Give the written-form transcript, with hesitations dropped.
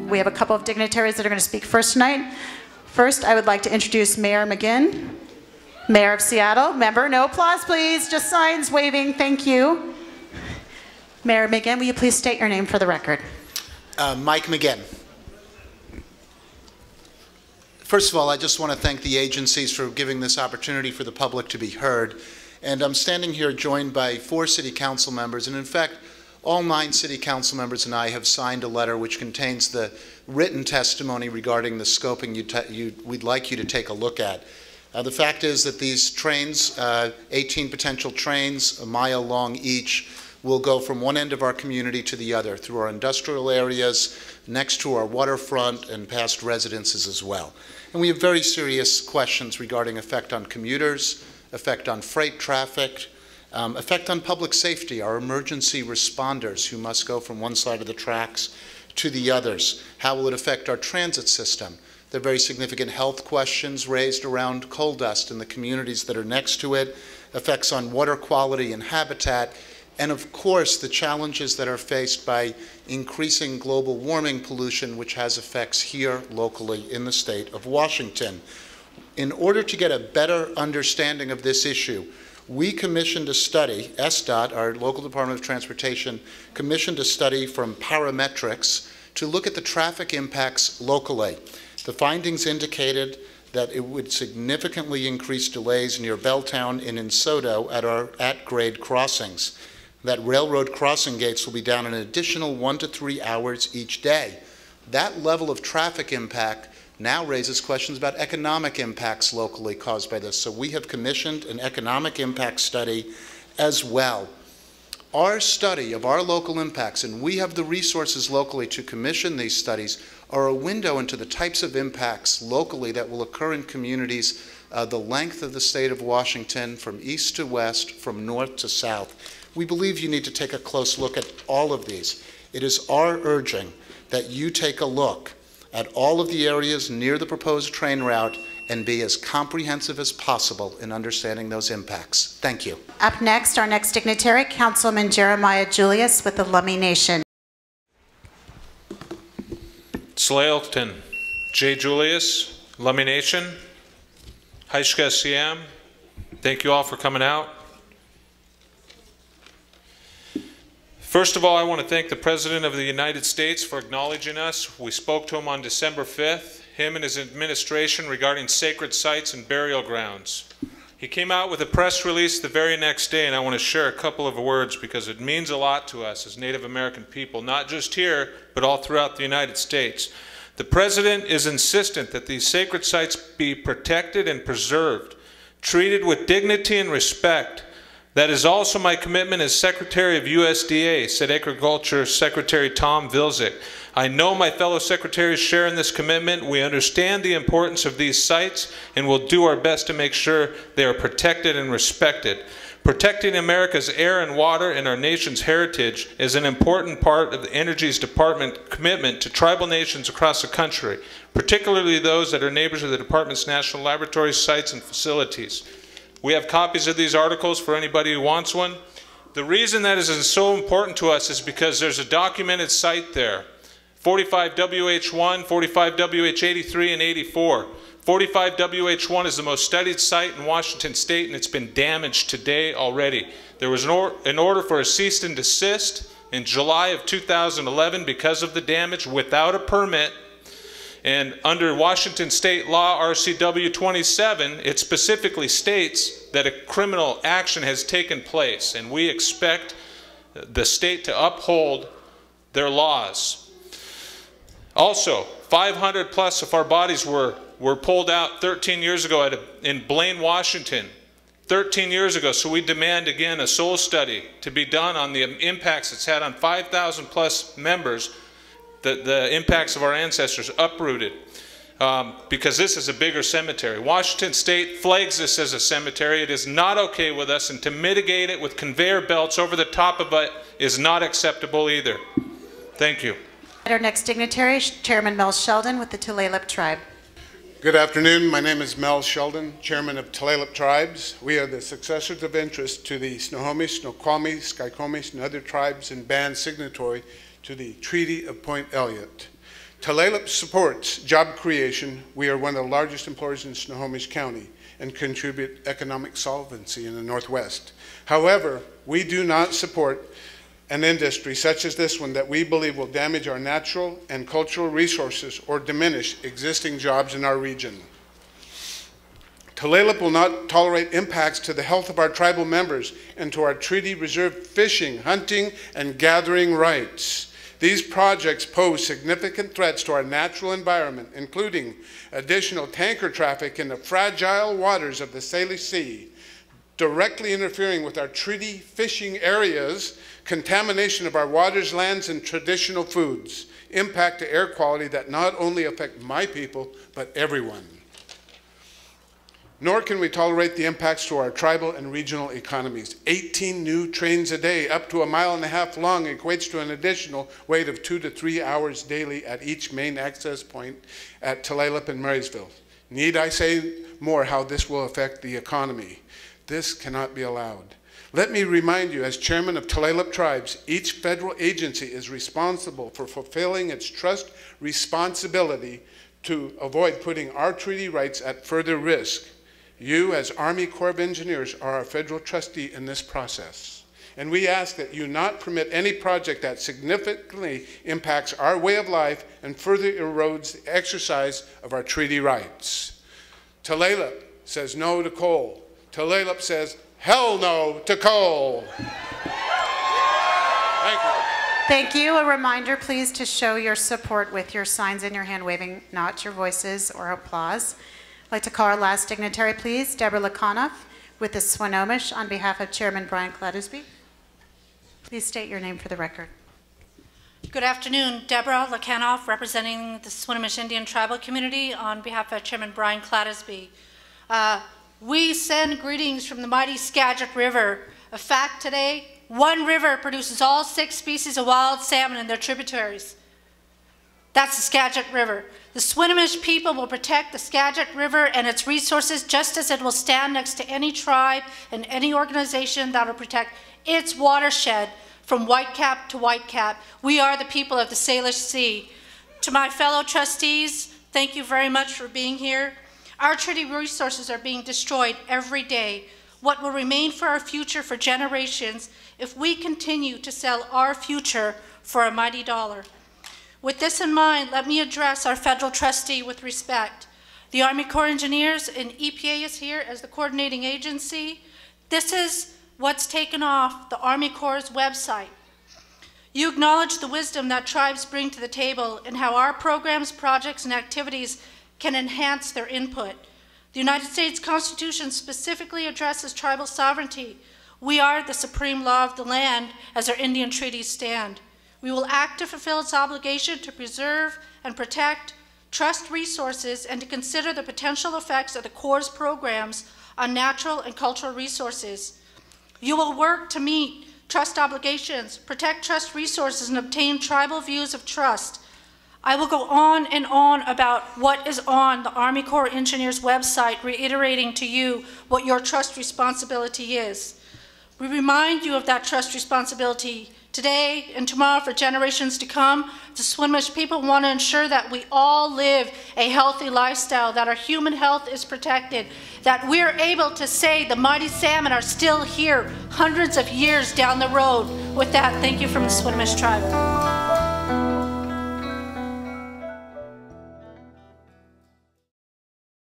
We have a couple of dignitaries that are going to speak first tonight. First, I would like to introduce Mayor McGinn, Mayor of Seattle. Member, no applause, please. Just signs, waving. Thank you. Mayor McGinn, will you please state your name for the record? Mike McGinn. First of all, I just want to thank the agencies for giving this opportunity for the public to be heard. And I'm standing here joined by 4 city council members, and in fact, all 9 city council members and I have signed a letter which contains the written testimony regarding the scoping we'd like you to take a look at. The fact is that these trains, 18 potential trains, a mile long each, will go from one end of our community to the other, through our industrial areas, next to our waterfront, and past residences as well. And we have very serious questions regarding effect on commuters, effect on freight traffic, effect on public safety, our emergency responders who must go from one side of the tracks to the others. How will it affect our transit system? There are very significant health questions raised around coal dust in the communities that are next to it, effects on water quality and habitat, and of course the challenges that are faced by increasing global warming pollution, which has effects here locally in the state of Washington. In order to get a better understanding of this issue, we commissioned a study, SDOT, our local Department of Transportation, commissioned a study from parametrics to look at the traffic impacts locally. The findings indicated that it would significantly increase delays near Belltown and in Soto at our at-grade crossings. That railroad crossing gates will be down an additional 1 to 3 hours each day. That level of traffic impact now raises questions about economic impacts locally caused by this. So we have commissioned an economic impact study as well. Our study of our local impacts, and we have the resources locally to commission these studies, are a window into the types of impacts locally that will occur in communities the length of the state of Washington, from east to west, from north to south. We believe you need to take a close look at all of these. It is our urging that you take a look at all of the areas near the proposed train route and be as comprehensive as possible in understanding those impacts. Thank you. Up next, our next dignitary, Councilman Jeremiah Julius with the Lummi Nation. Slailton, J. Julius, Lummi Nation, Haishka Siam. Thank you all for coming out. First of all, I want to thank the President of the United States for acknowledging us. We spoke to him on December 5th, him and his administration, regarding sacred sites and burial grounds. He came out with a press release the very next day, and I want to share a couple of words because it means a lot to us as Native American people, not just here, but all throughout the United States. The President is insistent that these sacred sites be protected and preserved, treated with dignity and respect. That is also my commitment as Secretary of USDA, said Agriculture Secretary Tom Vilsack. I know my fellow secretaries share in this commitment. We understand the importance of these sites and will do our best to make sure they are protected and respected. Protecting America's air and water and our nation's heritage is an important part of the Energy's Department commitment to tribal nations across the country, particularly those that are neighbors of the Department's national laboratories, sites, and facilities. We have copies of these articles for anybody who wants one. The reason that is so important to us is because there's a documented site there. 45WH1, 45WH83, and 84. 45WH1 is the most studied site in Washington State, and it's been damaged today already. There was an order for a cease and desist in July of 2011 because of the damage without a permit. And under Washington State Law RCW 27, it specifically states that a criminal action has taken place, and we expect the state to uphold their laws. Also, 500 plus of our bodies were pulled out 13 years ago in Blaine, Washington. 13 years ago, so we demand again a soul study to be done on the impacts it's had on 5,000 plus members, the impacts of our ancestors uprooted, because this is a bigger cemetery. Washington State flags this as a cemetery. It is not okay with us, and to mitigate it with conveyor belts over the top of it is not acceptable either. Thank you. Our next dignitary, Chairman Mel Sheldon with the Tulalip Tribe. Good afternoon. My name is Mel Sheldon, Chairman of Tulalip Tribes. We are the successors of interest to the Snohomish, Snoqualmie, Skykomish, and other tribes and bands signatory to the Treaty of Point Elliott. Tulalip supports job creation. We are one of the largest employers in Snohomish County and contribute economic solvency in the Northwest. However, we do not support an industry such as this one that we believe will damage our natural and cultural resources or diminish existing jobs in our region. Tulalip will not tolerate impacts to the health of our tribal members and to our treaty reserve fishing, hunting, and gathering rights. These projects pose significant threats to our natural environment, including additional tanker traffic in the fragile waters of the Salish Sea, directly interfering with our treaty fishing areas, contamination of our waters, lands, and traditional foods, impact to air quality that not only affect my people, but everyone. Nor can we tolerate the impacts to our tribal and regional economies. 18 new trains a day, up to 1.5 miles long, equates to an additional wait of 2 to 3 hours daily at each main access point at Tulalip and Marysville. Need I say more how this will affect the economy? This cannot be allowed. Let me remind you, as chairman of Tulalip Tribes, each federal agency is responsible for fulfilling its trust responsibility to avoid putting our treaty rights at further risk. You, as Army Corps of Engineers, are our federal trustee in this process. And we ask that you not permit any project that significantly impacts our way of life and further erodes the exercise of our treaty rights. Tulalip says no to coal. Tulalip says hell no to coal. Thank you. Thank you. A reminder, please, to show your support with your signs and your hand waving, not your voices or applause. I'd like to call our last dignitary, please, Deborah Lakanoff with the Swinomish on behalf of Chairman Brian Clattersby. Please state your name for the record. Good afternoon. Deborah Lakanoff, representing the Swinomish Indian Tribal Community on behalf of Chairman Brian Clattersby. We send greetings from the mighty Skagit River. A fact today, one river produces all 6 species of wild salmon in their tributaries. That's the Skagit River. The Swinomish people will protect the Skagit River and its resources just as it will stand next to any tribe and any organization that will protect its watershed from Whitecap to Whitecap. We are the people of the Salish Sea. To my fellow trustees, thank you very much for being here. Our treaty resources are being destroyed every day. What will remain for our future for generations if we continue to sell our future for a mighty dollar? With this in mind, let me address our federal trustee with respect. The Army Corps of Engineers and EPA is here as the coordinating agency. This is what's taken off the Army Corps' website. You acknowledge the wisdom that tribes bring to the table and how our programs, projects, and activities can enhance their input. The United States Constitution specifically addresses tribal sovereignty. We are the supreme law of the land as our Indian treaties stand. We will act to fulfill its obligation to preserve and protect trust resources and to consider the potential effects of the Corps' programs on natural and cultural resources. You will work to meet trust obligations, protect trust resources, and obtain tribal views of trust. I will go on and on about what is on the Army Corps of Engineers website, reiterating to you what your trust responsibility is. We remind you of that trust responsibility today and tomorrow for generations to come. The Swinomish people want to ensure that we all live a healthy lifestyle, that our human health is protected, that we're able to say the mighty salmon are still here hundreds of years down the road. With that, thank you from the Swinomish tribe.